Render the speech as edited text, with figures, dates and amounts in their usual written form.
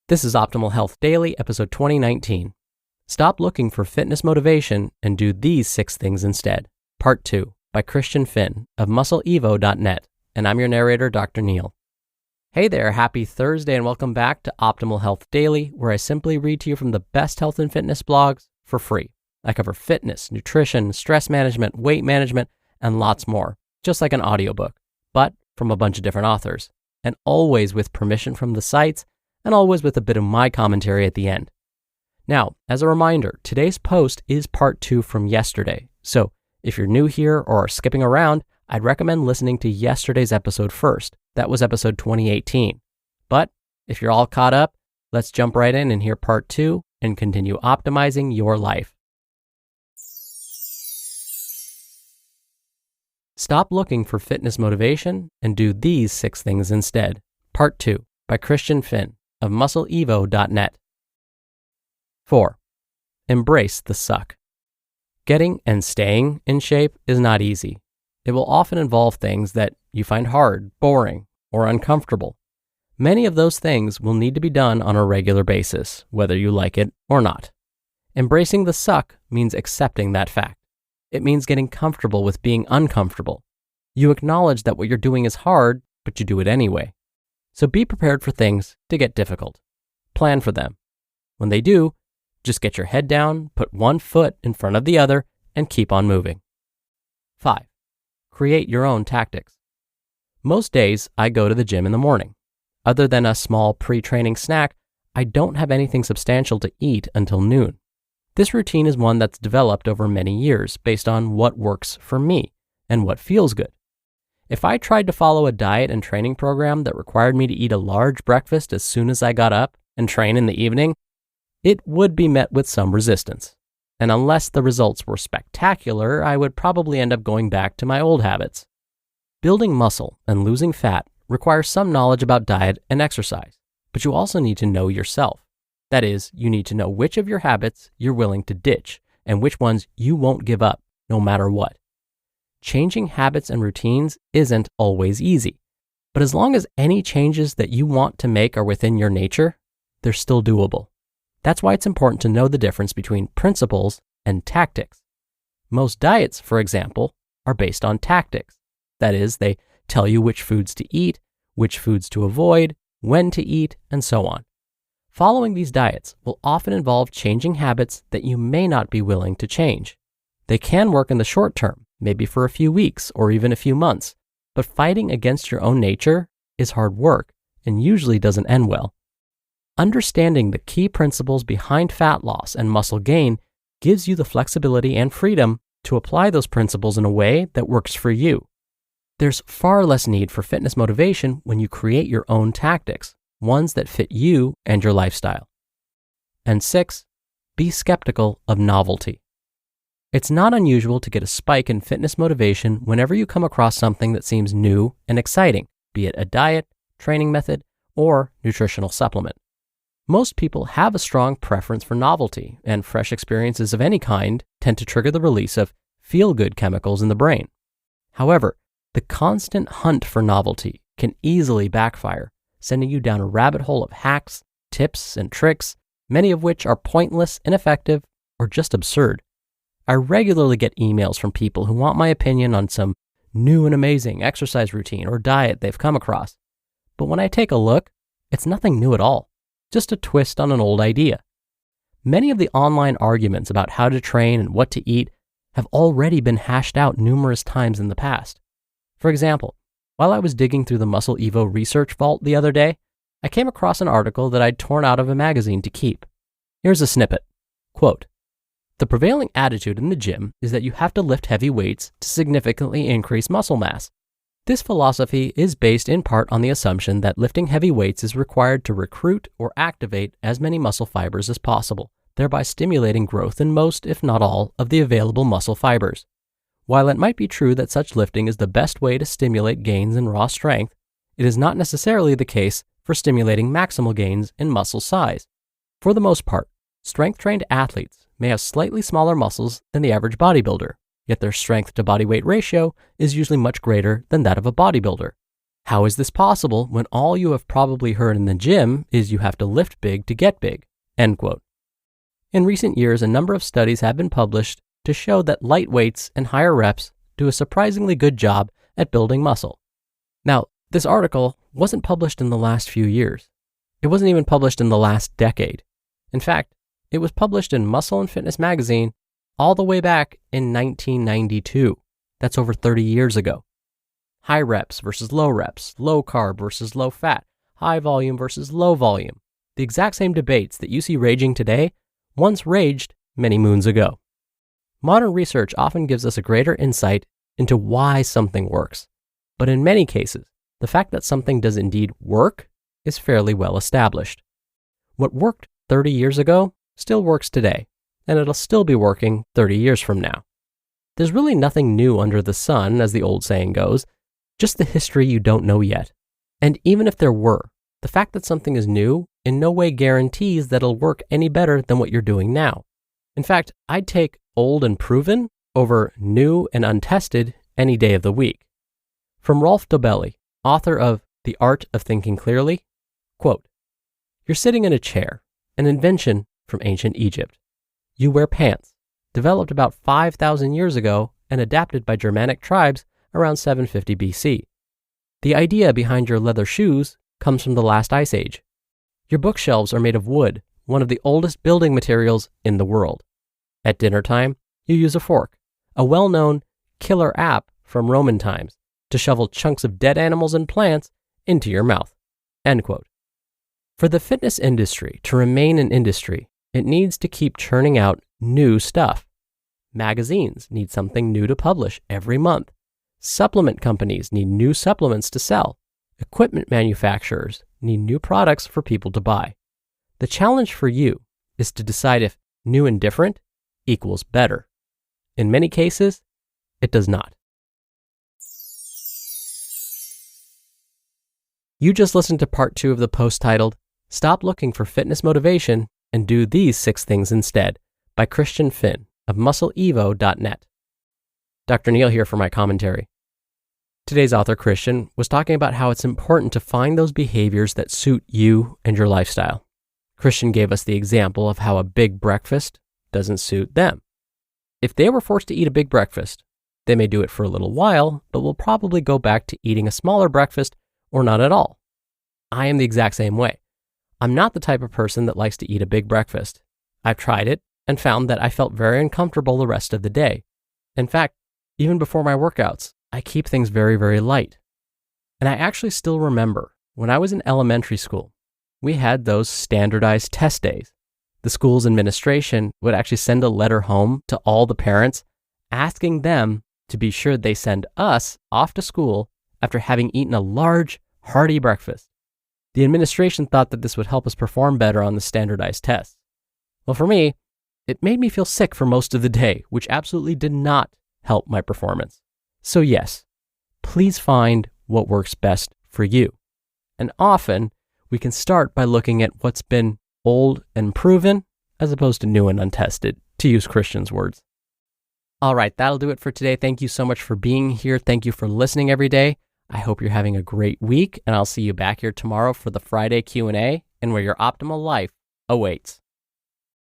This is Optimal Health Daily, episode 2019. Stop looking for fitness motivation and do these 6 things instead. Part 2 by Christian Finn of MuscleEvo.net. And I'm your narrator, Dr. Neil. Hey there, happy Thursday and welcome back to Optimal Health Daily, where I simply read to you from the best health and fitness blogs for free. I cover fitness, nutrition, stress management, weight management, and lots more, just like an audiobook, but from a bunch of different authors, and always with permission from the sites, and always with a bit of my commentary at the end. Now, as a reminder, today's post is part 2 from yesterday. So if you're new here or are skipping around, I'd recommend listening to yesterday's episode first. That was episode 2018. But if you're all caught up, let's jump right in and hear part 2 and continue optimizing your life. Stop looking for fitness motivation and do these 6 things instead. Part 2 by Christian Finn of MuscleEvo.net. 4. Embrace the suck. Getting and staying in shape is not easy. It will often involve things that you find hard, boring, or uncomfortable. Many of those things will need to be done on a regular basis, whether you like it or not. Embracing the suck means accepting that fact. It means getting comfortable with being uncomfortable. You acknowledge that what you're doing is hard, but you do it anyway. So be prepared for things to get difficult. Plan for them. When they do, just get your head down, put one foot in front of the other, and keep on moving. 5. Create your own tactics. Most days, I go to the gym in the morning. Other than a small pre-training snack, I don't have anything substantial to eat until noon. This routine is one that's developed over many years based on what works for me and what feels good. If I tried to follow a diet and training program that required me to eat a large breakfast as soon as I got up and train in the evening, it would be met with some resistance. And unless the results were spectacular, I would probably end up going back to my old habits. Building muscle and losing fat requires some knowledge about diet and exercise, but you also need to know yourself. That is, you need to know which of your habits you're willing to ditch and which ones you won't give up no matter what. Changing habits and routines isn't always easy, but as long as any changes that you want to make are within your nature, they're still doable. That's why it's important to know the difference between principles and tactics. Most diets, for example, are based on tactics. That is, they tell you which foods to eat, which foods to avoid, when to eat, and so on. Following these diets will often involve changing habits that you may not be willing to change. They can work in the short term, maybe for a few weeks or even a few months, but fighting against your own nature is hard work and usually doesn't end well. Understanding the key principles behind fat loss and muscle gain gives you the flexibility and freedom to apply those principles in a way that works for you. There's far less need for fitness motivation when you create your own tactics, ones that fit you and your lifestyle. And 6, be skeptical of novelty. It's not unusual to get a spike in fitness motivation whenever you come across something that seems new and exciting, be it a diet, training method, or nutritional supplement. Most people have a strong preference for novelty, and fresh experiences of any kind tend to trigger the release of feel-good chemicals in the brain. However, the constant hunt for novelty can easily backfire, sending you down a rabbit hole of hacks, tips, and tricks, many of which are pointless, ineffective, or just absurd. I regularly get emails from people who want my opinion on some new and amazing exercise routine or diet they've come across. But when I take a look, it's nothing new at all, just a twist on an old idea. Many of the online arguments about how to train and what to eat have already been hashed out numerous times in the past. For example, while I was digging through the MuscleEvo research vault the other day, I came across an article that I'd torn out of a magazine to keep. Here's a snippet. Quote, "The prevailing attitude in the gym is that you have to lift heavy weights to significantly increase muscle mass. This philosophy is based in part on the assumption that lifting heavy weights is required to recruit or activate as many muscle fibers as possible, thereby stimulating growth in most, if not all, of the available muscle fibers. While it might be true that such lifting is the best way to stimulate gains in raw strength, it is not necessarily the case for stimulating maximal gains in muscle size. For the most part, strength-trained athletes may have slightly smaller muscles than the average bodybuilder, yet their strength to body weight ratio is usually much greater than that of a bodybuilder. How is this possible when all you have probably heard in the gym is you have to lift big to get big? End quote. In recent years, a number of studies have been published to show that light weights and higher reps do a surprisingly good job at building muscle. Now, this article wasn't published in the last few years. It wasn't even published in the last decade. In fact, it was published in Muscle and Fitness magazine all the way back in 1992. That's over 30 years ago. High reps versus low reps, low carb versus low fat, high volume versus low volume. The exact same debates that you see raging today once raged many moons ago. Modern research often gives us a greater insight into why something works. But in many cases, the fact that something does indeed work is fairly well established. What worked 30 years ago still works today, and it'll still be working 30 years from now. There's really nothing new under the sun, as the old saying goes, just the history you don't know yet. And even if there were, the fact that something is new in no way guarantees that it'll work any better than what you're doing now. In fact, I'd take old and proven over new and untested any day of the week. From Rolf Dobelli, author of The Art of Thinking Clearly, quote, "You're sitting in a chair, an invention from ancient Egypt. You wear pants, developed about 5,000 years ago and adapted by Germanic tribes around 750 BC. The idea behind your leather shoes comes from the last ice age. Your bookshelves are made of wood, one of the oldest building materials in the world. At dinner time, you use a fork, a well-known killer app from Roman times, to shovel chunks of dead animals and plants into your mouth." End quote. For the fitness industry to remain an industry, it needs to keep churning out new stuff. Magazines need something new to publish every month. Supplement companies need new supplements to sell. Equipment manufacturers need new products for people to buy. The challenge for you is to decide if new and different equals better. In many cases, it does not. You just listened to part 2 of the post titled, "Stop Looking for Fitness Motivation and Do These 6 Things Instead" by Christian Finn of MuscleEvo.net. Dr. Neal here for my commentary. Today's author, Christian, was talking about how it's important to find those behaviors that suit you and your lifestyle. Christian gave us the example of how a big breakfast doesn't suit them. If they were forced to eat a big breakfast, they may do it for a little while, but will probably go back to eating a smaller breakfast or not at all. I am the exact same way. I'm not the type of person that likes to eat a big breakfast. I've tried it and found that I felt very uncomfortable the rest of the day. In fact, even before my workouts, I keep things very, very light. And I actually still remember when I was in elementary school, we had those standardized test days. The school's administration would actually send a letter home to all the parents asking them to be sure they send us off to school after having eaten a large, hearty breakfast. The administration thought that this would help us perform better on the standardized tests. Well, for me, it made me feel sick for most of the day, which absolutely did not help my performance. So yes, please find what works best for you. And often, we can start by looking at what's been old and proven, as opposed to new and untested, to use Christian's words. All right, that'll do it for today. Thank you so much for being here. Thank you for listening every day. I hope you're having a great week, and I'll see you back here tomorrow for the Friday Q&A and where your optimal life awaits.